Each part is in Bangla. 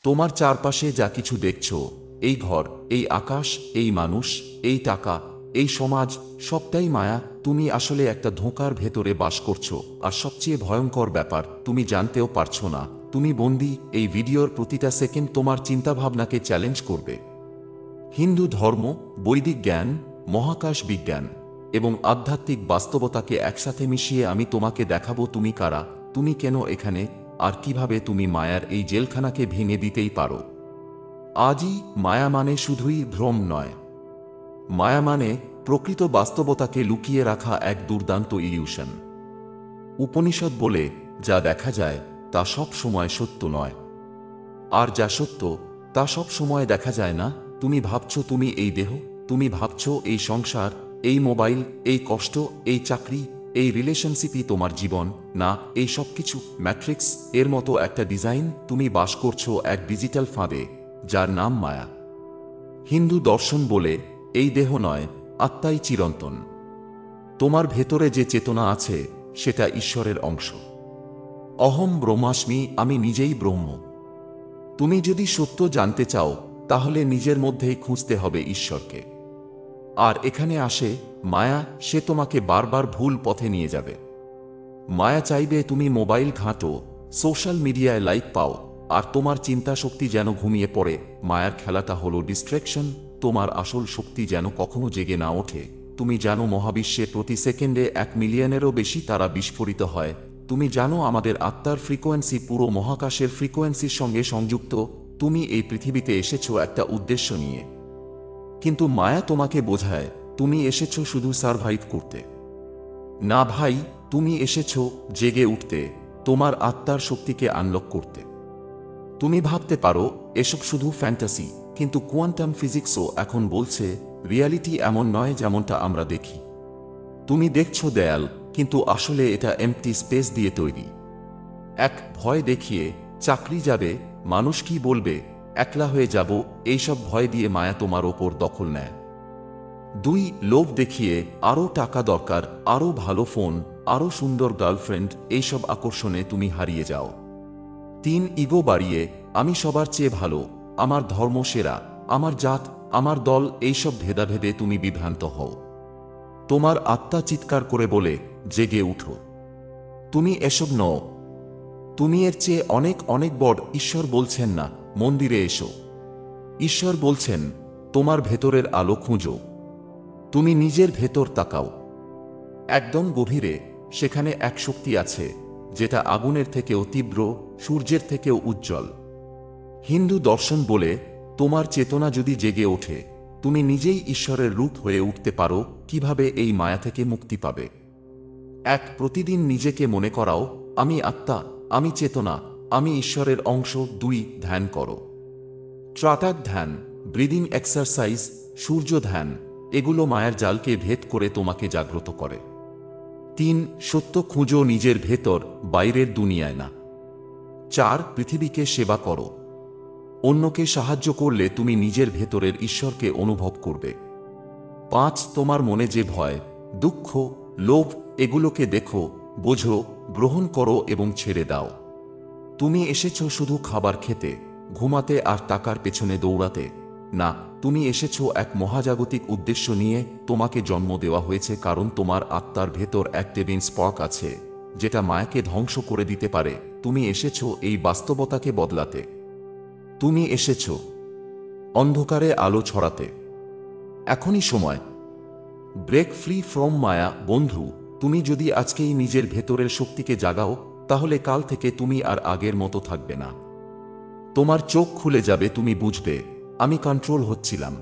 তোমার চারপাশে যা কিছু দেখছো, এই ঘর, এই আকাশ, এই মানুষ, এই টাকা, এই সমাজ, সবটাই মায়া। তুমি আসলে একটা ধোঁকার ভেতরে বাস করছো, আর সবচেয়ে ভয়ঙ্কর ব্যাপার, তুমি জানতেও পারছো না তুমি বন্দী। এই ভিডিওর প্রতিটা সেকেন্ড তোমার চিন্তাভাবনাকে চ্যালেঞ্জ করবে। হিন্দু ধর্ম, বৈদিক জ্ঞান, মহাকাশ বিজ্ঞান এবং আধ্যাত্মিক বাস্তবতাকে একসাথে মিশিয়ে আমি তোমাকে দেখাবো তুমি কারা, তুমি কেন এখানে, আর কিভাবে তুমি মায়ার এই জেলখানাকে ভেঙে দিতেই পারো। আজই মায়া মানে শুধুই ভ্রম নয়। মায়া মানে প্রকৃত বাস্তবতাকে লুকিয়ে রাখা এক দুর্দান্ত ইলিউশন। উপনিষদ বলে, যা দেখা যায় তা সব সময় সত্য নয়, আর যা সত্য তা সব সময় দেখা যায় না। তুমি ভাবছো তুমি এই দেহ, তুমি ভাবছো এই সংসার, এই মোবাইল, এই কষ্ট, এই চাকরি, এই রিলেশনশিপই তোমার জীবন। না, এই সব কিছু ম্যাট্রিক্স এর মতো একটা ডিজাইন। তুমি বাস করছো এক ডিজিটাল ফাঁদে, যার নাম মায়া। হিন্দু দর্শন বলে, এই দেহ নয়, আত্মাই চিরন্তন। তোমার ভেতরে যে চেতনা আছে সেটা ঈশ্বরের অংশ। অহম ব্রহ্মাস্মি, আমি নিজেই ব্রহ্ম। তুমি যদি সত্য জানতে চাও তাহলে নিজের মধ্যেই খুঁজতে হবে ঈশ্বরকে। আর এখানে আসে মায়া, সে তোমাকে বারবার ভুল পথে নিয়ে যাবে। মায়া চাইবে তুমি মোবাইল ঘাঁটো, সোশ্যাল মিডিয়ায় লাইক পাও, আর তোমার চিন্তা শক্তি যেন ঘুমিয়ে পড়ে। মায়ার খেলাটা হলো ডিস্ট্র্যাকশন। তোমার আসল শক্তি যেন কখনো জেগে না ওঠে। তুমি জানো মহাবিশ্বে প্রতি সেকেন্ডে 1 মিলিয়নেরও বেশি তারা বিস্ফোরিত হয়। তুমি জানো আমাদের আত্মার ফ্রিকোয়েন্সি পুরো মহাকাশের ফ্রিকোয়েন্সির সঙ্গে সংযুক্ত। তুমি এই পৃথিবীতে এসেছো একটা উদ্দেশ্য নিয়ে, কিন্তু মায়া তোমাকে বোঝায় তুমি এসেছো শুধু সারভাইভ করতে। না ভাই, তুমি এসেছো জেগে উঠতে, তোমার আত্মার শক্তিকে আনলক করতে। তুমি ভাবতে পারো এসব শুধু ফ্যান্টাসি, কিন্তু কোয়ান্টাম ফিজিক্সও এখন বলছে রিয়ালিটি এমন নয় যেমনটা আমরা দেখি। তুমি দেখছো দেয়াল, কিন্তু আসলে এটা এমটি স্পেস দিয়ে তৈরি। এক, ভয় দেখিয়ে চাকরি যাবে, মানুষ কি বলবে, একলা হয়ে যাব, এইসব ভয় দিয়ে মায়া তোমার ওপর দখল নেয়। 2, লোভ দেখিয়ে আরও টাকা দরকার, আরও ভালো ফোন, আরও সুন্দর গার্লফ্রেন্ড, এইসব আকর্ষণে তুমি হারিয়ে যাও। 3, ইগো বাড়িয়ে আমি সবার চেয়ে ভালো, আমার ধর্ম সেরা, আমার জাত, আমার দল, এইসব ভেদাভেদে তুমি বিভ্রান্ত হও। তোমার আত্মা চিৎকার করে বলে, জেগে উঠো, তুমি এসব নও, তুমি এর চেয়ে অনেক অনেক বড়। ঈশ্বর বলছেন না মন্দিরে এসো, ঈশ্বর বলছেন তোমার ভেতরের আলো খুঁজো। তুমি নিজের ভেতর তাকাও, একদম গভীরে, সেখানে এক শক্তি আছে যেটা আগুনের থেকেও তীব্র, সূর্যের থেকেও উজ্জ্বল। হিন্দু দর্শন বলে, তোমার চেতনা যদি জেগে ওঠে তুমি নিজেই ঈশ্বরের রূপ হয়ে উঠতে পারো। কিভাবে এই মায়া থেকে মুক্তি পাবে? 1, প্রতিদিন নিজেকে মনে করাও, আমি আত্মা, আমি চেতনা, আমি ঈশ্বরের অংশ। 2, ধ্যান করো। ত্রাটাক ধ্যান, ব্রিদিং এক্সারসাইজ, সূর্য ধ্যান, এগুলো মায়ার জালকে ভেদ করে তোমাকে জাগ্রত করে। 3, সত্য খুঁজো নিজের ভেতর, বাইরের দুনিয়ায় না। 4, পৃথিবীকে সেবা করো। অন্যকে সাহায্য করলে তুমি নিজের ভেতরের ঈশ্বরকে অনুভব করবে। 5, তোমার মনে যে ভয়, দুঃখ, লোভ, এগুলোকে দেখো, বোঝো, গ্রহণ করো এবং ছেড়ে দাও। তুমি এসেছো শুধু খাবার খেতে, ঘুমাতে আর টাকার পেছনে দৌড়াতে না, তুমি এসেছো এক মহাজাগতিক উদ্দেশ্য নিয়ে। তোমাকে জন্ম দেওয়া হয়েছে কারণ তোমার আত্মার ভেতর এক ডিভাইন স্পার্ক আছে যেটা মায়াকে ধ্বংস করে দিতে পারে। তুমি এসেছো এই বাস্তবতাকে বদলাতে। তুমি এসেছো অন্ধকারে আলো ছড়াতে। এখনই সময়। ব্রেক ফ্রি ফ্রম মায়া। বন্ধু, তুমি যদি আজকেই নিজের ভেতরের শক্তিকে জাগাও, তাহলে কাল থেকে তুমি আর আগের মতো থাকবে না। তোমার চোখ খুলে যাবে, তুমি বুঝবে আমি কন্ট্রোল হচ্ছিলাম,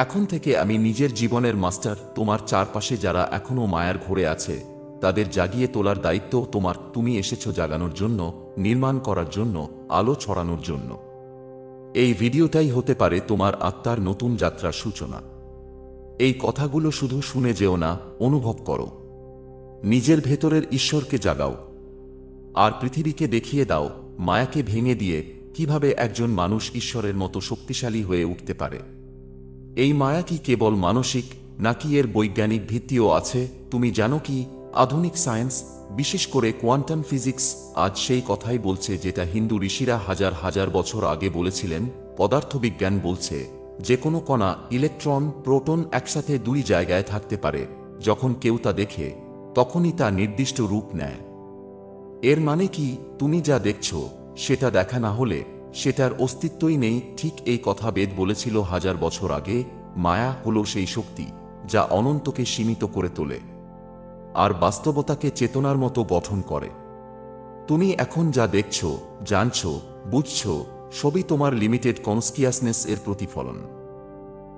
এখন থেকে আমি নিজের জীবনের মাস্টার। তোমার চারপাশে যারা এখনো মায়ার ঘোরে আছে তাদের জাগিয়ে তোলার দায়িত্ব তোমার। তুমি এসেছো জাগানোর জন্য, নির্মাণ করার জন্য, আলো ছড়ানোর জন্য। এই ভিডিওটাই হতে পারে তোমার আত্মার নতুন যাত্রার সূচনা। এই কথাগুলো শুধু শুনে যেও না, অনুভব করো। নিজের ভেতরের ঈশ্বরকে জাগাও, আর পৃথিবীকে দেখিয়ে দাও মায়াকে ভেঙে দিয়ে কিভাবে একজন মানুষ ঈশ্বরের মতো শক্তিশালী হয়ে উঠতে পারে। এই মায়া কি কেবল মানসিক, নাকি এর বৈজ্ঞানিক ভিত্তিও আছে? তুমি জানো কি আধুনিক সায়েন্স, বিশেষ করে কোয়ান্টাম ফিজিক্স, আজ সেই কথাই বলছে যেটা হিন্দু ঋষিরা হাজার হাজার বছর আগে বলেছিলেন। পদার্থবিজ্ঞান বলছে যে কোনো কণা, ইলেকট্রন, প্রোটন একসাথে দুই জায়গায় থাকতে পারে। যখন কেউ তা দেখে তখনই তা নির্দিষ্ট রূপ নেয়। এর মানে কি, তুমি যা দেখছ সেটা দেখা না হলে সেটার অস্তিত্বই নেই। ঠিক এই কথা বেদ বলেছিল হাজার বছর আগে। মায়া হলো সেই শক্তি যা অনন্তকে সীমিত করে তোলে আর বাস্তবতাকে চেতনার মতো গঠন করে। তুমি এখন যা দেখছ, জানছ, বুঝছ, সবই তোমার লিমিটেড কনস্কিয়াসনেস এর প্রতিফলন।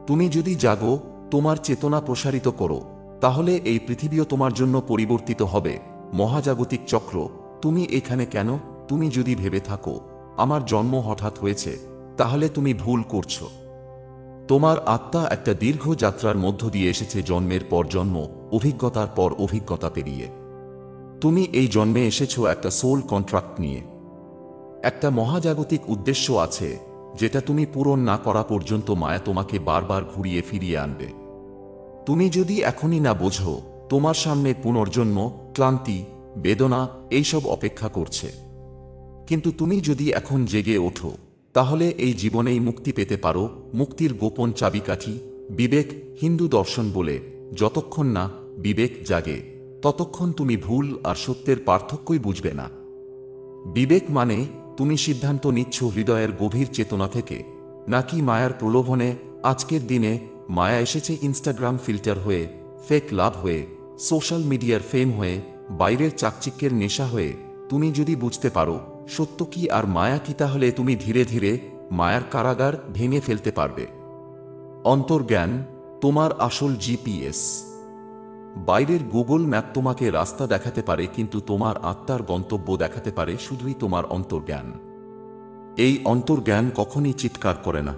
তুমি যদি জাগো, তোমার চেতনা প্রসারিত করো, তাহলে এই পৃথিবীও তোমার জন্য পরিবর্তিত হবে। মহাজাগতিক চক্র। তুমি এখানে কেন? তুমি যদি ভেবে থাকো আমার জন্ম হঠাৎ হয়েছে, তাহলে তুমি ভুল করছো। তোমার আত্মা একটা দীর্ঘ যাত্রার মধ্য দিয়ে এসেছে, জন্মের পর জন্ম, অভিজ্ঞতার পর অভিজ্ঞতা পেরিয়ে। তুমি এই জন্মে এসেছো একটা সোল কন্ট্রাক্ট নিয়ে। একটা মহাজাগতিক উদ্দেশ্য আছে যেটা তুমি পূরণ না করা পর্যন্ত মায়া তোমাকে বারবার ঘুরিয়ে ফিরিয়ে আনবে। তুমি যদি এখনই না বোঝো, তোমার সামনে পুনর্জন্ম, ক্লান্তি, বেদনা এইসব অপেক্ষা করছে। কিন্তু তুমি যদি এখন জেগে ওঠো, তাহলে এই জীবনেই মুক্তি পেতে পারো। মুক্তির গোপন চাবিকাঠি বিবেক। হিন্দু দর্শন বলে যতক্ষণ না বিবেক জাগে ততক্ষণ তুমি ভুল আর সত্যের পার্থক্যই বুঝবে না। বিবেক মানে তুমি সিদ্ধান্ত নিচ্ছ হৃদয়ের গভীর চেতনা থেকে, নাকি মায়ার প্রলোভনে। আজকের দিনে মায়া এসেছে ইনস্টাগ্রাম ফিল্টার হয়ে, ফেক লাভ হয়ে, সোশ্যাল মিডিয়ার ফেম হয়ে, বাইরের চাকচিক্যের নেশা হয়ে। তুমি যদি বুঝতে পারো সত্য কি আর মায়া কি, তাহলে তুমি ধীরে ধীরে মায়ার কারাগার ভেঙে ফেলতে পারবে। অন্তর্জ্ঞান তোমার আসল জিপিএস। বাইরের গুগল ম্যাপ তোমাকে রাস্তা দেখাতে পারে, কিন্তু তোমার আত্মার গন্তব্য দেখাতে পারে শুধুই তোমার অন্তর্জ্ঞান। এই অন্তর্জ্ঞান কখনই চিৎকার করে না।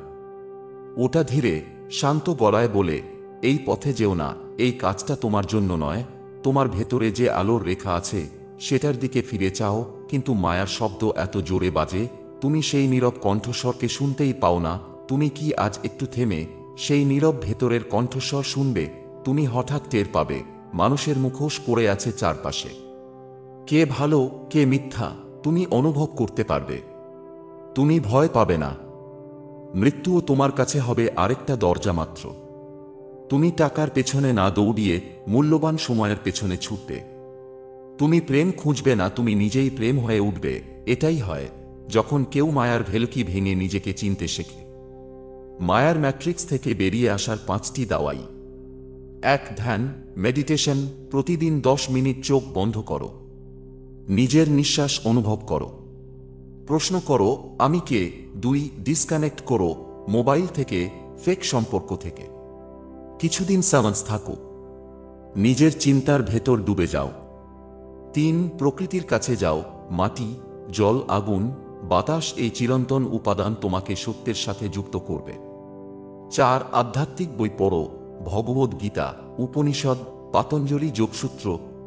ওটা ধীরে শান্ত গলায় বলে, এই পথে যেও না, এই কাজটা তোমার জন্য নয়। তোমার ভেতরে যে আলোর রেখা আছে সেটার দিকে ফিরে চাও। কিন্তু মায়ার শব্দ এত জোরে বাজে, তুমি সেই নীরব কণ্ঠস্বরকে শুনতেই পাও না। তুমি কি আজ একটু থেমে সেই নীরব ভেতরের কণ্ঠস্বর শুনবে? তুমি হঠাৎ টের পাবে মানুষের মুখোশ পড়ে আছে চারপাশে। কে ভালো, কে মিথ্যা তুমি অনুভব করতে পারবে। তুমি ভয় পাবে না। মৃত্যুও তোমার কাছে হবে আরেকটা দরজা মাত্র। তুমি টাকার পেছনে না দৌড়িয়ে মূল্যবান সময়ের পেছনে ছুটবে। তুমি প্রেম খুঁজবে না, তুমি নিজেই প্রেম হয়ে উঠবে। এটাই হয় যখন কেউ মায়ার ভেলকি ভেঙে নিজেকে চিনতে শেখে। মায়ার ম্যাট্রিক্স থেকে বেরিয়ে আসার 5টি দাওয়াই। 1. ধ্যান, মেডিটেশন। প্রতিদিন 10 মিনিট চোখ বন্ধ করো। নিজের নিঃশ্বাস অনুভব করো। প্রশ্ন করো, আমি কে? 2. ডিসকানেক্ট করো মোবাইল থেকে, ফেক সম্পর্ক থেকে। কিছুদিন সাইলেন্স থাকো, নিজের চিন্তার ভেতর ডুবে যাও। 3. প্রকৃতির কাছে যাও। মাটি, জল, আগুন, বাতাস এই চিরন্তন উপাদান তোমাকে সত্যের সাথে যুক্ত করবে। 4. আধ্যাত্মিক বই পড়ো, ভগবদ গীতা, উপনিষদ, পাতঞ্জলি যোগসূত্র।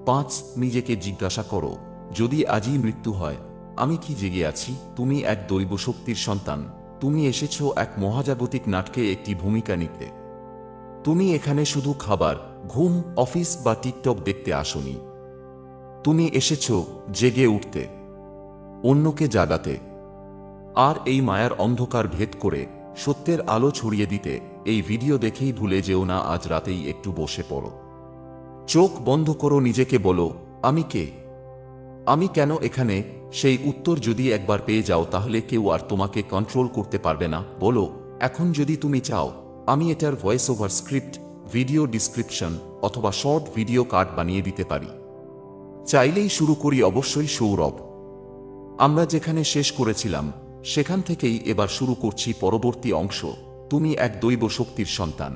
5. নিজেকে জিজ্ঞাসা করো, যদি আজই মৃত্যু হয় আমি কি জেগে আছি? তুমি এক দৈব শক্তির সন্তান। তুমি এসেছো এক মহাজাগতিক নাটকে একটি ভূমিকা নিতে। তুমি এখানে শুধু খাবার, ঘুম, অফিস বা টিকটক দেখতে আসোনি। তুমি এসেছো জেগে উঠতে, অন্যকে জাগাতে, আর এই মায়ার অন্ধকার ভেদ করে সত্যের আলো ছড়িয়ে দিতে। এই ভিডিও দেখেই ভুলে যেও না, আজ রাতেই একটু বসে পড়ো। চোখ বন্ধ করো, নিজেকে বলো, আমি কে? আমি কেন এখানে? সেই উত্তর যদি একবার পেয়ে যাও তাহলে কেউ আর তোমাকে কন্ট্রোল করতে পারবে না। বলো, এখন যদি তুমি চাও আমি এটার voice over script, video description অথবা শর্ট ভিডিও কার্ড বানিয়ে দিতে পারি। চাইলেই শুরু করি। অবশ্যই সৌরভ। আমরা যেখানে শেষ করেছিলাম সেখান থেকেই এবার শুরু করছি পরবর্তী অংশ। তুমি এক দৈব শক্তির সন্তান।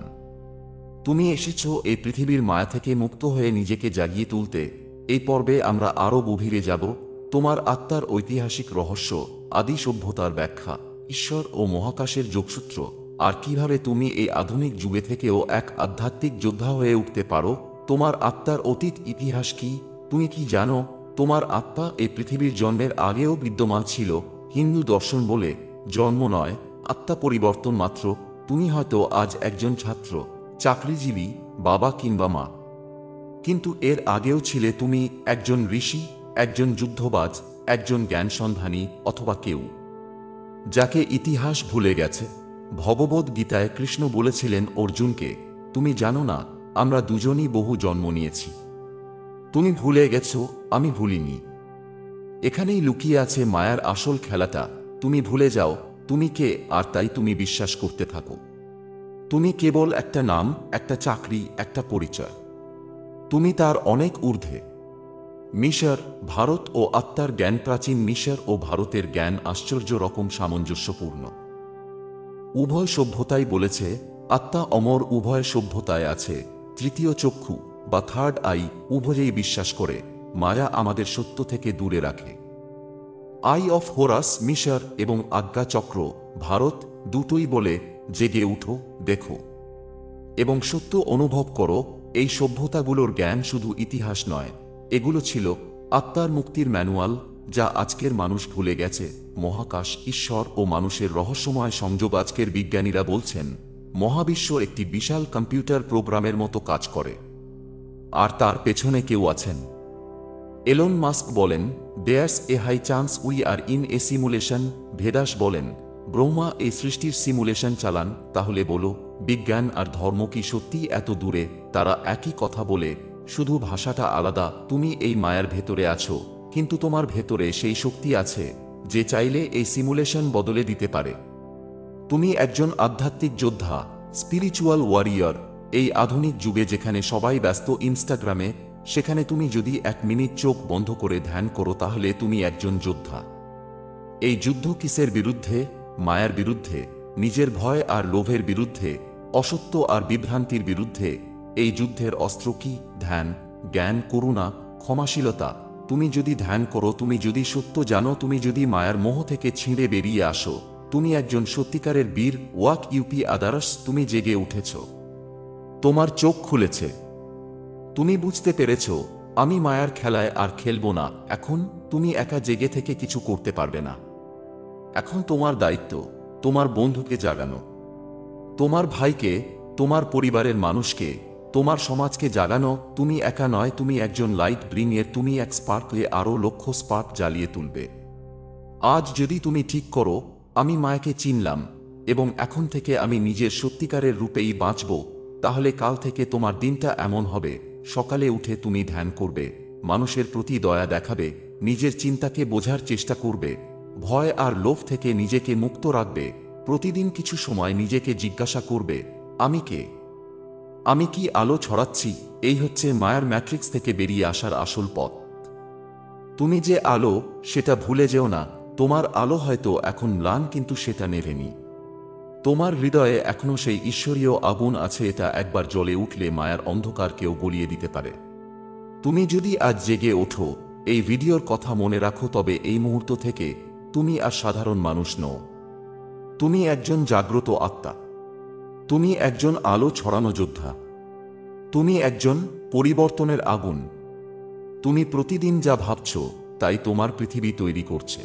তুমি এসেছো এই পৃথিবীর মায়া থেকে মুক্ত হয়ে নিজেকে জাগিয়ে তুলতে। এই পর্বে আমরা আরও গভীরে যাব। তোমার আত্মার ঐতিহাসিক রহস্য, আদি সভ্যতার ব্যাখ্যা, ঈশ্বর ও মহাকাশের যোগসূত্র, আর কিভাবে তুমি এই আধুনিক যুগে থেকেও এক আধ্যাত্মিক যোদ্ধা হয়ে উঠতে পারো। তোমার আত্মার অতীত ইতিহাস কি? তুমি কি জানো তোমার আত্মা এই পৃথিবীর জন্মের আগেও বিদ্যমান ছিল? হিন্দু দর্শন বলে জন্ম নয়, আত্মা পরিবর্তন মাত্র। তুমি হয়তো আজ একজন ছাত্র, চাকরিজীবী, বাবা কিংবা মা। কিন্তু এর আগেও ছিলে তুমি একজন ঋষি, একজন যুদ্ধবাজ, একজন জ্ঞানসন্ধানী, অথবা কেউ যাকে ইতিহাস ভুলে গেছে। ভগবদ্ গীতায় কৃষ্ণ বলেছিলেন অর্জুনকে, তুমি জানো না, আমরা দুজনই বহু জন্ম নিয়েছি। তুমি ভুলে গেছ, আমি ভুলিনি। এখানেই লুকিয়ে আছে মায়ার আসল খেলাটা। তুমি ভুলে যাও তুমি কে, আর তাই তুমি বিশ্বাস করতে থাকো তুমি কেবল একটা নাম, একটা চাকরি, একটা পরিচয়। তুমি তার অনেক ঊর্ধ্বে। মিশর, ভারত ও আত্মার জ্ঞান। প্রাচীন মিশর ও ভারতের জ্ঞান আশ্চর্য রকম সামঞ্জস্যপূর্ণ। উভয় সভ্যতাই বলেছে আত্মা অমর। উভয় সভ্যতায় আছে তৃতীয় চক্ষু বা থার্ড আই। উভয়েই বিশ্বাস করে মায়া আমাদের সত্য থেকে দূরে রাখে। আই অফ হোরাস মিশর এবং আজ্ঞা চক্র ভারত দুটোই বলে জেগে উঠো, দেখো এবং সত্য অনুভব করো। এই সভ্যতাগুলোর জ্ঞান শুধু ইতিহাস নয়, এগুলো ছিল আত্মার মুক্তির ম্যানুয়াল, যা আজকের মানুষ ভুলে গেছে। মহাকাশ, ঈশ্বর ও মানুষের রহস্যময় সংযোগ। আজকের বিজ্ঞানীরা বলছেন মহাবিশ্ব একটি বিশাল কম্পিউটার প্রোগ্রামের মতো কাজ করে, আর তার পেছনে কেউ আছেন। এলন মাস্ক বলেন there's a high chance we are in a simulation. Vedas বলেন ব্রহ্মা এই সৃষ্টির সিমুলেশন চালান। তাহলে বলো, বিজ্ঞান আর ধর্ম কি সত্যি এত দূরে? তারা একই কথা বলে, শুধু ভাষাটা আলাদা। তুমি এই মায়ার ভেতরে আছো, কিন্তু তোমার ভেতরে সেই শক্তি আছে যে চাইলে এই সিমুলেশন বদলে দিতে পারে। তুমি একজন আধ্যাত্মিক যোদ্ধা, স্পিরিচুয়াল ওয়ারিয়র। এই আধুনিক যুগে যেখানে সবাই ব্যস্ত ইনস্টাগ্রামে, সেখানে তুমি যদি 1 মিনিট চোখ বন্ধ করে ধ্যান করো, তাহলে তুমি একজন যোদ্ধা। এই যুদ্ধ কিসের বিরুদ্ধে? মায়ার বিরুদ্ধে, নিজের ভয় আর লোভের বিরুদ্ধে, অসত্য আর বিভ্রান্তির বিরুদ্ধে। এই যুদ্ধের অস্ত্র কি? ধ্যান, জ্ঞান, করুণা, ক্ষমাশীলতা। তুমি যদি ধ্যান করো, তুমি যদি সত্য জানো, তুমি যদি মায়ার মোহ থেকে ছিঁড়ে বেরিয়ে আসো, তুমি একজন সত্যিকারের বীর। Walk UP others. তুমি জেগে উঠেছ, তোমার চোখ খুলেছে, তুমি বুঝতে পেরেছ আমি মায়ার খেলায় আর খেলব না। এখন তুমি একা জেগে থেকে কিছু করতে পারবে না। এখন তোমার দায়িত্ব তোমার বন্ধুকে জাগানো, তোমার ভাইকে, তোমার পরিবারের মানুষকে, তোমার সমাজকে জাগানো। তুমি একা নয়, তুমি একজন লাইট ব্রিংয়ের। তুমি এক স্পার্ক হয়ে আরও লক্ষ স্পার্ক জ্বালিয়ে তুলবে। আজ যদি তুমি ঠিক করো আমি মায়াকে চিনলাম এবং এখন থেকে আমি নিজের সত্যিকারের রূপেই বাঁচব, তাহলে কাল থেকে তোমার দিনটা এমন হবে, সকালে উঠে তুমি ধ্যান করবে, মানুষের প্রতি দয়া দেখাবে, নিজের চিন্তাকে বোঝার চেষ্টা করবে, ভয় আর লোভ থেকে নিজেকে মুক্ত রাখবে। প্রতিদিন কিছু সময় নিজেকে জিজ্ঞাসা করবে, আমি কে? আমি কি আলো ছড়াচ্ছি? এই হচ্ছে মায়ার ম্যাট্রিক্স থেকে বেরিয়ে আসার আসল পথ। তুমি যে আলো, সেটা ভুলে যেও না। তোমার আলো হয়তো এখন ম্লান, কিন্তু সেটা নেভেনি। তোমার হৃদয়ে এখনো সেই ঈশ্বরীয় আগুন আছে। এটা একবার জ্বলে উঠলে মায়ার অন্ধকারকেও গলিয়ে দিতে পারে। তুমি যদি আজ জেগে ওঠো, এই ভিডিওর কথা মনে রাখো, তবে এই মুহূর্ত থেকে তুমি আর সাধারণ মানুষ নও। তুমি একজন জাগ্রত আত্মা। তুমি একজন আলো ছড়ানো যোদ্ধা। তুমি একজন পরিবর্তনের আগুন। তুমি প্রতিদিন যা ভাবছ, তাই তোমার পৃথিবী তৈরি করছে।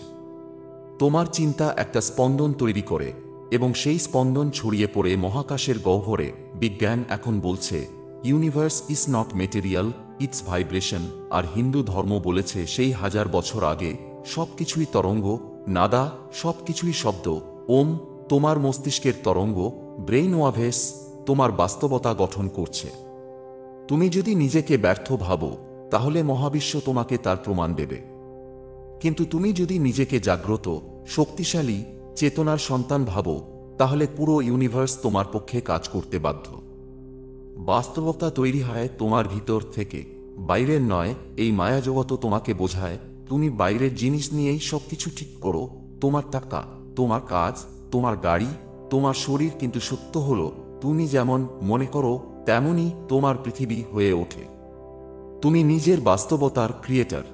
তোমার চিন্তা একটা স্পন্দন তৈরি করে এবং সেই স্পন্দন ছড়িয়ে পড়ে মহাকাশের গহ্বরে। বিজ্ঞান এখন বলছে universe is not material, it's vibration. আর হিন্দু ধর্ম বলেছে সেই 1000 বছর আগে সবকিছুই তরঙ্গ, নাদা, সবকিছুই শব্দ। ওম তোমার মস্তিষ্কের তরঙ্গ, ব্রেইন ওয়াভেস, তোমার বাস্তবতা গঠন করছে। তুমি যদি নিজেকে ব্যর্থ ভাবো, তাহলে মহাবিশ্ব তোমাকে তার প্রমাণ দেবে। কিন্তু তুমি যদি নিজেকে জাগ্রত, শক্তিশালী, চেতনার সন্তান ভাবো, তাহলে পুরো ইউনিভার্স তোমার পক্ষে কাজ করতে বাধ্য। বাস্তবতা তৈরি হয় তোমার ভিতর থেকে, বাইরের নয়। এই মায়াজগত তোমাকে বোঝায় তুমি বাইরের জিনিস নিয়েই সবকিছু ঠিক করো, তোমার টাকা, তোমার কাজ, তোমার গাড়ি, তোমার শরীর। কিন্তু সত্য হলো তুমি যেমন মনে করো তেমনই তোমার পৃথিবী হয়ে ওঠে। তুমি নিজের বাস্তবতার ক্রিয়েটর।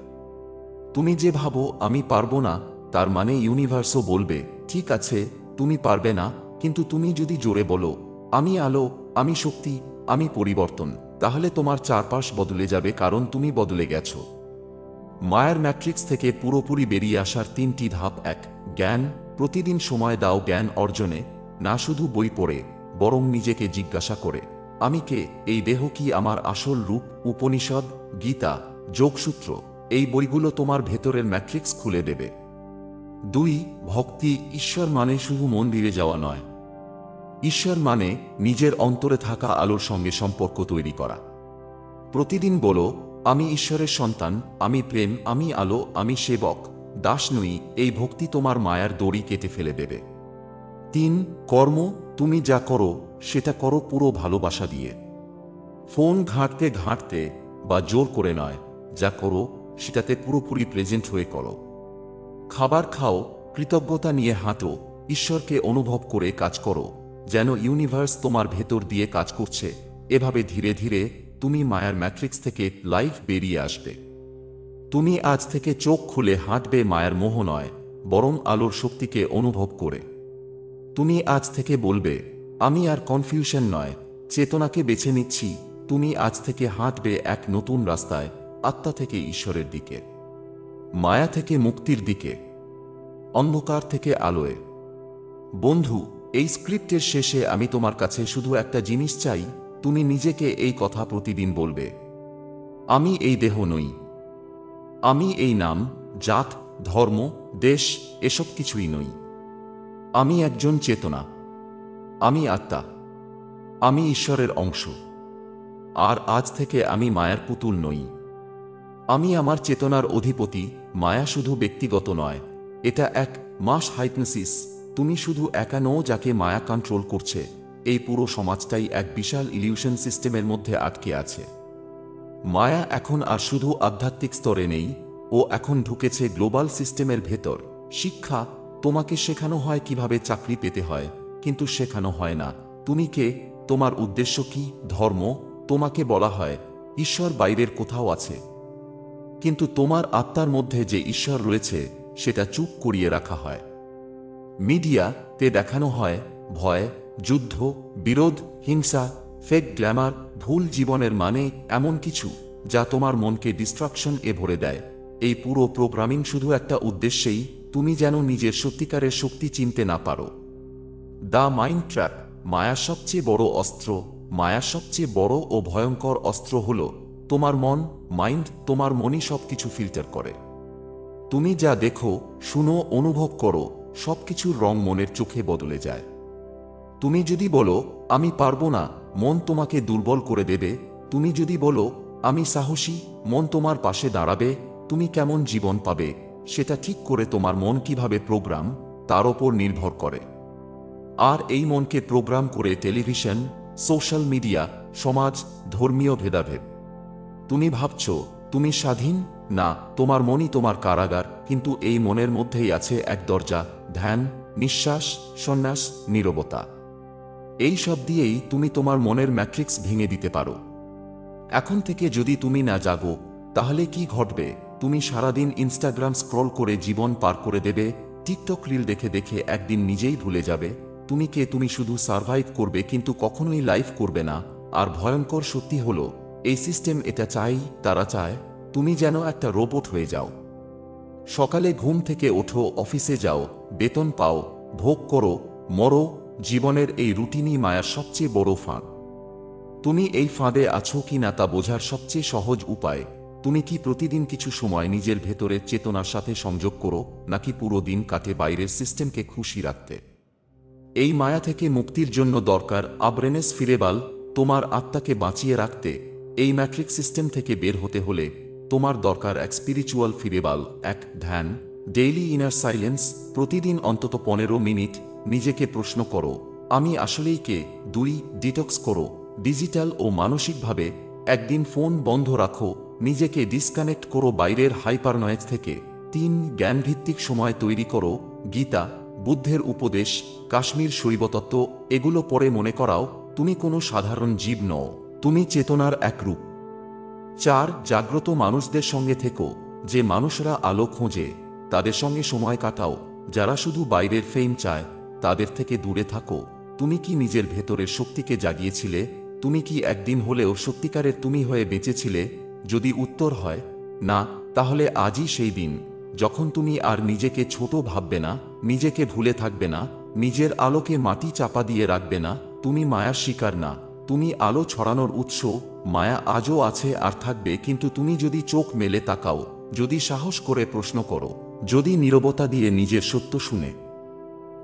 তুমি যে ভাবো আমি পারবো না, তার মানে ইউনিভার্সও বলবে ঠিক আছে তুমি পারবে না। কিন্তু তুমি যদি জোরে বলো আমি আলো, আমি শক্তি, আমি পরিবর্তন, তাহলে তোমার চারপাশ বদলে যাবে, কারণ তুমি বদলে গেছো। মায়ার ম্যাট্রিক্স থেকে পুরোপুরি বেরিয়ে আসার 3টি ধাপ। 1. জ্ঞান। প্রতিদিন সময় দাও জ্ঞান অর্জনে, না শুধু বই পড়ে, বরং নিজেকে জিজ্ঞাসা করে আমি কে, এই দেহ কি আমার আসল রূপ? উপনিষদ, গীতা, যোগসূত্র এই বইগুলো তোমার ভেতরের ম্যাট্রিক্স খুলে দেবে। 2. ভক্তি। ঈশ্বর মানে শুধু মন্দিরে যাওয়া নয়। ঈশ্বর মানে নিজের অন্তরে থাকা আলোর সঙ্গে সম্পর্ক তৈরি করা। প্রতিদিন বলো, আমি ঈশ্বরের সন্তান, আমি প্রেম, আমি আলো, আমি সেবক, দাস নই। এই ভক্তি তোমার মায়ার দড়ি কেটে ফেলে দেবে। 3. কর্ম। তুমি যা করো সেটা করো পুরো ভালোবাসা দিয়ে। ফোন ঘাঁটতে ঘাঁটতে বা জোর করে নয়, যা করো সেটাতে পুরোপুরি প্রেজেন্ট হয়ে করো। খাবার খাও, কৃতজ্ঞতা নিয়ে হাঁটো, ঈশ্বরকে অনুভব করে কাজ করো, যেন ইউনিভার্স তোমার ভেতর দিয়ে কাজ করছে। এভাবে ধীরে ধীরে তুমি মায়ার ম্যাট্রিক্স থেকে লাইফ বেরিয়ে আসবে। তুমি আজ থেকে চোখ খুলে হাঁটবে মায়ার মোহ নয়, বরং আলোর শক্তিকে অনুভব করে। তুমি আজ থেকে বলবে, আমি আর কনফিউশন নয়, চেতনাকে বেছে নিচ্ছি। তুমি আজ থেকে হাঁটবে এক নতুন রাস্তায়, আত্মা থেকে ঈশ্বরের দিকে, মায়া থেকে মুক্তির দিকে, অন্ধকার থেকে আলোয়। বন্ধু, এই স্ক্রিপ্টের শেষে আমি তোমার কাছে শুধু একটা জিনিস চাই। তুমি নিজেকে এই কথা প্রতিদিন বলবে, আমি এই দেহ নই, আমি এই নাম, জাত, ধর্ম, দেশ এসব কিছুই নই। আমি একজন চেতনা, আমি আত্মা, আমি ঈশ্বরের অংশ। আর আজ থেকে আমি মায়ার পুতুল নই, আমি আমার চেতনার অধিপতি। মায়া শুধু ব্যক্তিগত নয়, এটা এক মাস হাইপনোসিস। তুমি শুধু একা নও যাকে মায়া কন্ট্রোল করছে। এই পুরো সমাজটাই এক বিশাল ইলিউশন সিস্টেমের মধ্যে আটকে আছে। মায়া এখন আর শুধু আধ্যাত্মিক স্তরে নেই, ও এখন ঢুকেছে গ্লোবাল সিস্টেমের ভেতর। শিক্ষা, তোমাকে শেখানো হয় কিভাবে চাকরি পেতে হয়, কিন্তু শেখানো হয় না তুমি কে, তোমার উদ্দেশ্য কি। ধর্ম, তোমাকে বলা হয় ঈশ্বর বাইরের কোথাও আছে, কিন্তু তোমার আত্মার মধ্যে যে ঈশ্বর রয়েছে সেটা চুপ করিয়ে রাখা হয়। মিডিয়া তে দেখানো হয় ভয়, যুদ্ধ, বিরোধ, হিংসা, ফেক গ্ল্যামার, ভুল জীবনের মানে এমন কিছু যা তোমার মনকে ডিস্ট্রাকশন এ ভরে দেয়। এই পুরো প্রোগ্রামিং শুধু একটা উদ্দেশ্যেই, তুমি যেন নিজের সত্যিকারের শক্তি চিনতে না পারো। The mind trap. মায়ার সবচেয়ে বড় অস্ত্র, মায়ার সবচেয়ে বড় ও ভয়ঙ্কর অস্ত্র হল তোমার মন। মাইন্ড, তোমার মনই সবকিছু ফিল্টার করে। তুমি যা দেখো, শুনো, অনুভব করো, সবকিছুর রং মনের চোখে বদলে যায়। তুমি যদি বলো আমি পারবো না, মন তোমাকে দুর্বল করে দেবে। তুমি যদি বলো আমি সাহসী, মন তোমার পাশে দাঁড়াবে। তুমি কেমন জীবন পাবে সেটা ঠিক করে তোমার মন কিভাবে প্রোগ্রাম তার ওপর নির্ভর করে। আর এই মনকে প্রোগ্রাম করে টেলিভিশন, সোশ্যাল মিডিয়া, সমাজ, ধর্মীয় ভেদাভেদ। তুমি ভাবছ তুমি স্বাধীন, না, তোমার মনই তোমার কারাগার। কিন্তু এই মনের মধ্যেই আছে এক দরজা, ধ্যান, নিঃশ্বাস, সন্ন্যাস, নীরবতা। এই সব দিয়েই তুমি তোমার মনের ম্যাট্রিক্স ভেঙে দিতে পারো। এখন থেকে যদি তুমি না জাগো, তাহলে কি ঘটবে? তুমি সারাদিন ইনস্টাগ্রাম স্ক্রল করে জীবন পার করে দেবে, টিকটক রিল দেখে দেখে একদিন নিজেই ভুলে যাবে তুমি কে। তুমি শুধু সার্ভাইভ করবে, কিন্তু কখনোই লাইফ করবে না। আর ভয়ঙ্কর সত্যি হলো, এই সিস্টেম এটা চাই, তারা চায় তুমি যেন একটা রোবট হয়ে যাও। সকালে ঘুম থেকে ওঠো, অফিসে যাও, বেতন পাও, ভোগ করো, মরো। জীবনের এই রুটিনই মায়ার সবচেয়ে বড় ফাঁদ। তুমি এই ফাঁদে আছো কি না তা বোঝার সবচেয়ে সহজ উপায়, তুমি কি প্রতিদিন কিছু সময় নিজের ভেতরের চেতনার সাথে সংযোগ করো, নাকি পুরো দিন কাটে বাইরের সিস্টেমকে খুশি রাখতে? এই মায়া থেকে মুক্তির জন্য দরকার আব্রেনেস ফিরেবাল, তোমার আত্মাকে বাঁচিয়ে রাখতে। এই ম্যাট্রিক্স সিস্টেম থেকে বের হতে হলে তোমার দরকার এক স্পিরিচুয়াল ফিরেবাল, এক ধ্যান, ডেইলি ইনার সাইলেন্স। প্রতিদিন অন্তত 15 মিনিট নিজেকে প্রশ্ন করো, আমি আসলেই কে? 2. ডিটক্স করো, ডিজিটাল ও মানসিকভাবে। একদিন ফোন বন্ধ রাখো, নিজেকে ডিসকানেক্ট করো বাইরের হাইপার নয়েজ থেকে। 3. জ্ঞানভিত্তিক সময় তৈরি করো, গীতা, বুদ্ধের উপদেশ, কাশ্মীর শৈবতত্ত্ব এগুলো পড়ে মনে করাও তুমি কোনো সাধারণ জীব নও, তুমি চেতনার এক রূপ। 4. জাগ্রত মানুষদের সঙ্গে থেকো, যে মানুষরা আলো খোঁজে তাদের সঙ্গে সময় কাটাও। যারা শুধু বাইরের ফেম চায় তাদের থেকে দূরে থাকো। তুমি কি নিজের ভেতরের শক্তিকে জাগিয়েছিলে? তুমি কি একদিন হলেও সত্যিকারের তুমি হয়ে বেঁচেছিলে? যদি উত্তর হয় না, তাহলে আজই সেই দিন যখন তুমি আর নিজেকে ছোট ভাববে না, নিজেকে ভুলে থাকবে না, নিজের আলোকে মাটি চাপা দিয়ে রাখবে না। তুমি মায়ার শিকার না, তুমি আলো ছড়ানোর উৎস। মায়া আজও আছে আর থাকবে, কিন্তু তুমি যদি চোখ মেলে তাকাও, যদি সাহস করে প্রশ্ন করো, যদি নীরবতা দিয়ে নিজের সত্য শুনে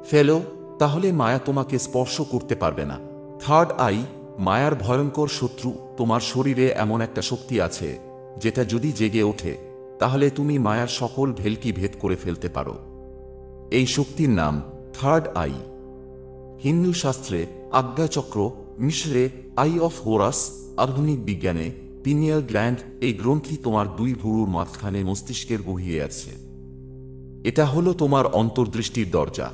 ফেলো, তাহলে মায়া তোমাকে স্পর্শ করতে পারবে না। থার্ড আই, মায়ার ভয়ঙ্কর শত্রু। তোমার শরীরে এমন একটা শক্তি আছে যেটা যদি জেগে ওঠে, তাহলে তুমি মায়ার সকল ভেলকি ভেদ করে ফেলতে পারো। এই শক্তির নাম থার্ড আই। হিন্দু শাস্ত্রে আজ্ঞাচক্র, মিশরে আই অফ হোরাস, আধুনিক বিজ্ঞানে পিনিয়াল গ্ল্যান্ড। এই গ্রন্থি তোমার দুই ভুরুর মাঝখানে মস্তিষ্কের গহিয়ে আছে। এটা হলো তোমার অন্তর্দৃষ্টির দরজা,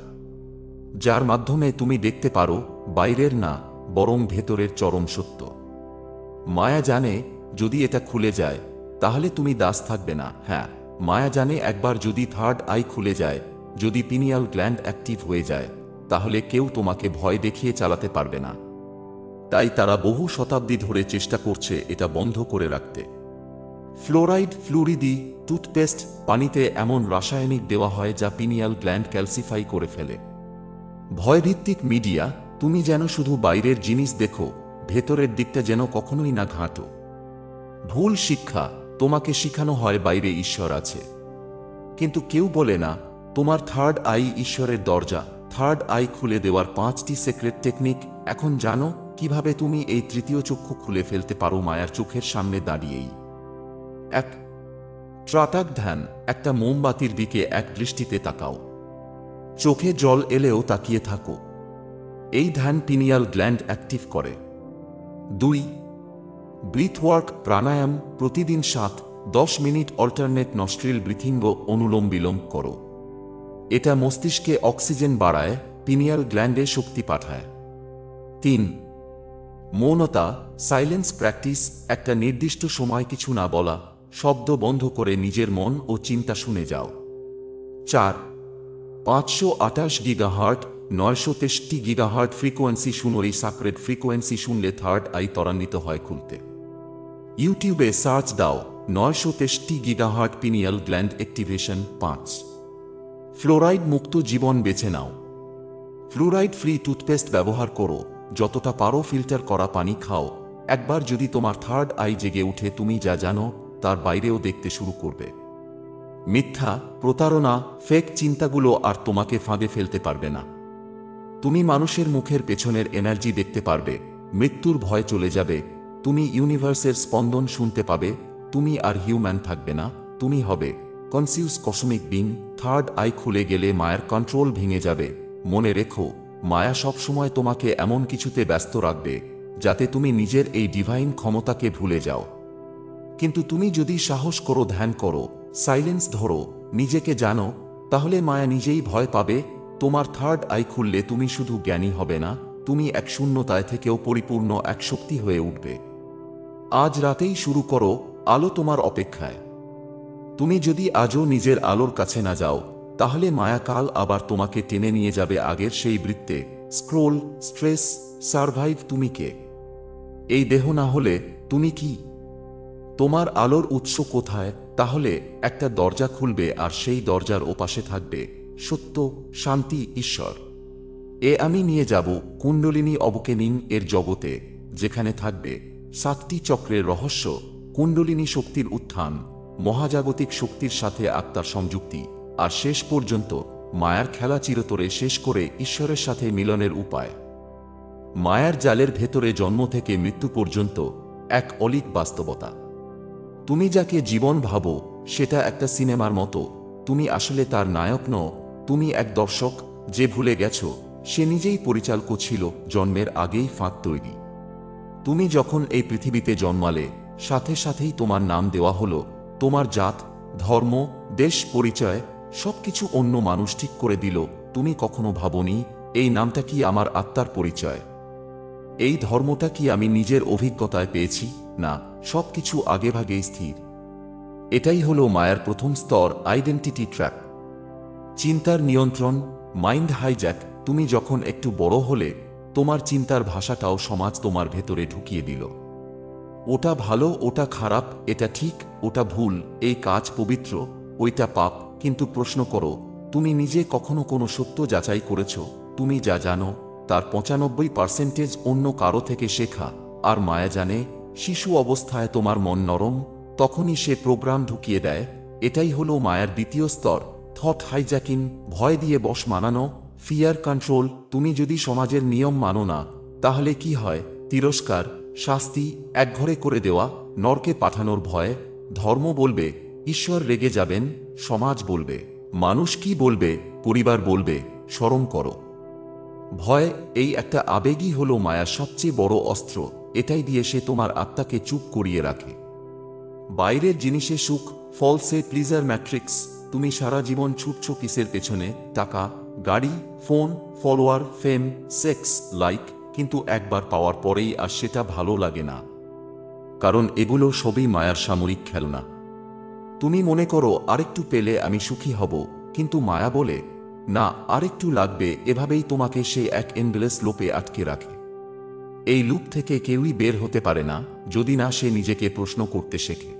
যার মাধ্যমে তুমি দেখতে পারো বাইরের না, বরং ভেতরের চরম সত্য। মায়া জানে যদি এটা খুলে যায় তাহলে তুমি দাস থাকবে না। হ্যাঁ, মায়া জানে একবার যদি থার্ড আই খুলে যায়, যদি পিনিয়াল গ্ল্যান্ড অ্যাক্টিভ হয়ে যায়, তাহলে কেউ তোমাকে ভয় দেখিয়ে চালাতে পারবে না। তাই তারা বহু শতাব্দী ধরে চেষ্টা করছে এটা বন্ধ করে রাখতে। ফ্লোরাইড, ফ্লুরিদি, টুথপেস্ট, পানিতে এমন রাসায়নিক দেওয়া হয় যা পিনিয়াল গ্ল্যান্ড ক্যালসিফাই করে ফেলে। ভয়ভিত্তিক মিডিয়া, তুমি যেন শুধু বাইরের জিনিস দেখো, ভেতরের দিকটা যেন কখনোই না ঘাঁটো। ভুল শিক্ষা, তোমাকে শিখানো হয় বাইরে ঈশ্বর আছে, কিন্তু কেউ বলে না তোমার থার্ড আই ঈশ্বরের দরজা। থার্ড আই খুলে দেওয়ার 5টি সিক্রেট টেকনিক। এখন জানো কিভাবে তুমি এই তৃতীয় চক্ষু খুলে ফেলতে পারো মায়ার চোখের সামনে দাঁড়িয়েই। 1. ত্রাতাক ধ্যান। একটা মোমবাতির দিকে এক দৃষ্টিতে তাকাও, চোখে জল এলেও তাকিয়ে থাকো। এই ধ্যান পিনিয়াল গ্ল্যান্ড অ্যাক্টিভ করে। 2. ব্রিথওয়ার্ক, প্রাণায়াম। প্রতিদিন 7-10 মিনিট অল্টারনেট নস্ট্রিল ব্রিথিং ও অনুলোম বিলোম করো। এটা মস্তিষ্কে অক্সিজেন বাড়ায়, পিনিয়াল গ্ল্যান্ডে শক্তি পাঠায়। 3. মৌনতা, সাইলেন্স প্র্যাকটিস। একটা নির্দিষ্ট সময় কিছু না বলা, শব্দ বন্ধ করে নিজের মন ও চিন্তা শুনে যাও। 4. 528 গিগাহার্ট 963 গিগাহার্ট ফ্রিকোয়েন্সি শুনো। এই সাক্রেড ফ্রিকোয়েন্সি শুনলে থার্ড আই ত্বরান্বিত হয় খুলতে। ইউটিউবে সার্চ দাও 963 gigahertz pineal gland activation. 5. Fluoride মুক্ত জীবন বেছে নাও। ফ্লুরাইড ফ্রি টুথপেস্ট ব্যবহার করো, যতটা পারো ফিল্টার করা পানি খাও। একবার যদি তোমার থার্ড আই জেগে উঠে, তুমি যা জানো তার বাইরেও দেখতে শুরু করবে। মিথ্যা, প্রতারণা, ফেক চিন্তাগুলো আর তোমাকে ফাঁদে ফেলতে পারবে না। তুমি মানুষের মুখের পেছনের এনার্জি দেখতে পারবে, মৃত্যুর ভয় চলে যাবে, তুমি ইউনিভার্সের স্পন্দন শুনতে পাবে। তুমি আর হিউম্যান থাকবে না, তুমি হবে conscious cosmic being. Third eye খুলে গেলে মায়ের কন্ট্রোল ভেঙে যাবে। মনে রেখো, মায়া সবসময় তোমাকে এমন কিছুতে ব্যস্ত রাখবে যাতে তুমি নিজের এই ডিভাইন ক্ষমতাকে ভুলে যাও। কিন্তু তুমি যদি সাহস করো, ধ্যান করো, সাইলেন্স ধরো, নিজেকে জানো, তাহলে মায়া নিজেই ভয় পাবে। তোমার থার্ড আই খুললে তুমি শুধু জ্ঞানী হবে না, তুমি এক শূন্যতায় থেকেও পরিপূর্ণ এক শক্তি হয়ে উঠবে। আজ রাতেই শুরু করো, আলো তোমার অপেক্ষায়। তুমি যদি আজও নিজের আলোর কাছে না যাও, তাহলে মায়া কাল আবার তোমাকে টেনে নিয়ে যাবে আগের সেই বৃত্তে। Scroll, stress, survive. তুমি কে? এই দেহ না হলে তুমি কি? তোমার আলোর উৎস কোথায়? তাহলে একটা দরজা খুলবে আর সেই দরজার ওপাশে থাকবে সত্য, শান্তি, ঈশ্বর। আমি নিয়ে যাব কুণ্ডলিনী অবকেনিং এর জগতে, যেখানে থাকবে 7টি চক্রের রহস্য, কুণ্ডলিনী শক্তির উত্থান, মহাজাগতিক শক্তির সাথে আত্মার সংযুক্তি, আর শেষ পর্যন্ত মায়ার খেলা চিরতরে শেষ করে ঈশ্বরের সাথে মিলনের উপায়। মায়ার জালের ভেতরে জন্ম থেকে মৃত্যু পর্যন্ত এক অলীক বাস্তবতা। তুমি যাকে জীবন ভাবো সেটা একটা সিনেমার মতো, তুমি আসলে তার নায়ক নও, তুমি এক দর্শক যে ভুলে গেছো সে নিজেই পরিচালক ছিল, জন্মের আগেই ফাঁদ তৈরি। তুমি যখন এই পৃথিবীতে জন্মালে, সাথে সাথেই তোমার নাম দেওয়া হলো। তোমার জাত, ধর্ম, দেশ, পরিচয় সবকিছু অন্য মানুষ ঠিক করে দিল। তুমি কখনো ভাবনি এই নামটা কি আমার আত্মার পরিচয়? এই ধর্মটা কি আমি নিজের অভিজ্ঞতায় পেয়েছি? না, সবকিছু আগেভাগেই স্থির। এটাই হলো মায়ার প্রথম স্তর, আইডেন্টিটি ট্র্যাপ। চিন্তার নিয়ন্ত্রণ, মাইন্ড হাইজ্যাক। তুমি যখন একটু বড় হলে, তোমার চিন্তার ভাষাটাও সমাজ তোমার ভেতরে ঢুকিয়ে দিল। ওটা ভালো, ওটা খারাপ, এটা ঠিক, ওটা ভুল, এই কাজ পবিত্র, ওইটা পাপ। কিন্তু প্রশ্ন করো, তুমি নিজে কখনো কোনো সত্য যাচাই করেছ? তুমি যা জানো তার 95% অন্য কারো থেকে শেখা। আর মায়া জানে, শিশু অবস্থায় তোমার মন নরম, তখনই সে প্রোগ্রাম ঢুকিয়ে দেয়। এটাই হলো মায়ার দ্বিতীয় স্তর, থট হাইজ্যাকিং, ভয় দিয়ে বশ মানানো, ফিয়ার কন্ট্রোল। তুমি যদি সমাজের নিয়ম মানো না, তাহলে কি হয়? তিরস্কার, শাস্তি, একঘরে করে দেওয়া, নরকে পাঠানোর ভয়। ধর্ম বলবে ঈশ্বর রেগে যাবেন, সমাজ বলবে মানুষ কি বলবে, পরিবার বলবে শরম করো। ভয়, এই একটা আবেগই হলো মায়ার সবচেয়ে বড় অস্ত্র। এটাই দিয়ে সে তোমার আত্মাকে চুপ করিয়ে রাখে। বাইরের জিনিসে সুখ, ফলসে প্লিজার ম্যাট্রিক্স। তুমি সারা জীবন ছুটছ কিসের পেছনে? টাকা, গাড়ি, ফোন, ফলোয়ার, ফেম, সেক্স, লাইক। কিন্তু একবার পাওয়ার পরেই আর সেটা ভালো লাগে না, কারণ এগুলো সবই মায়ার সামরিক খেলনা। তুমি মনে করো আরেকটু পেলে আমি সুখী হব, কিন্তু মায়া বলে না, আরেকটু লাগবে। এভাবেই তোমাকে সে এক এন্ডলেস লোপে আটকে রাখে। এই লুপ থেকে কেউই বের হতে পারে না, যদি না সে নিজেকে প্রশ্ন করতে শেখে।